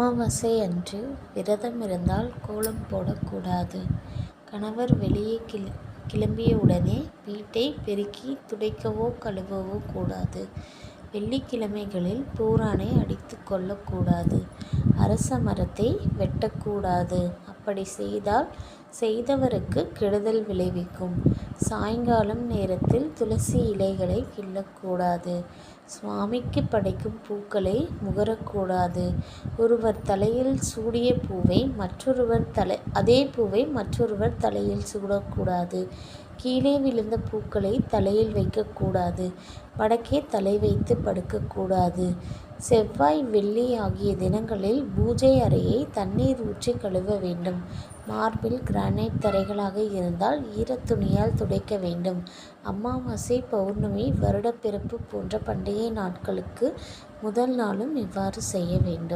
அமாவாசை அன்று விரதம் இருந்தால் கோலம் போடக்கூடாது. கணவர் வெளியே கிளம்பியவுடனே வீட்டை பெருக்கி துடைக்கவோ கழுவவோ கூடாது. வெள்ளிக்கிழமைகளில் பூரானை அடித்து கொள்ளக்கூடாது. அரச மரத்தை வெட்டக்கூடாது. அப்படி செய்தால் செய்தவருக்கு கெடுதல் விளைவிக்கும். சாயங்காலம் நேரத்தில் துளசி இலைகளை கிள்ளக்கூடாது. சுவாமிக்கு படைக்கும் பூக்களை முகரக்கூடாது. ஒருவர் தலையில் சூடிய பூவை அதே பூவை மற்றொருவர் தலையில் சூடக்கூடாது. கீழே விழுந்த பூக்களை தலையில் வைக்கக்கூடாது. வடக்கே தலை வைத்து படுக்கக்கூடாது. செவ்வாய் வெள்ளி ஆகிய தினங்களில் பூஜை அறையை தண்ணீர் ஊற்றி கழுவ வேண்டும். மார்பிள் கிரானைட் தரைகளாக இருந்தால் ஈரத்துணியால் துடைக்க வேண்டும். அமாவாசை, பௌர்ணமி, வருடப்பிறப்பு போன்ற பண்டிகை நாட்களுக்கு முதல் நாளும் இவ்வாறு செய்ய வேண்டும்.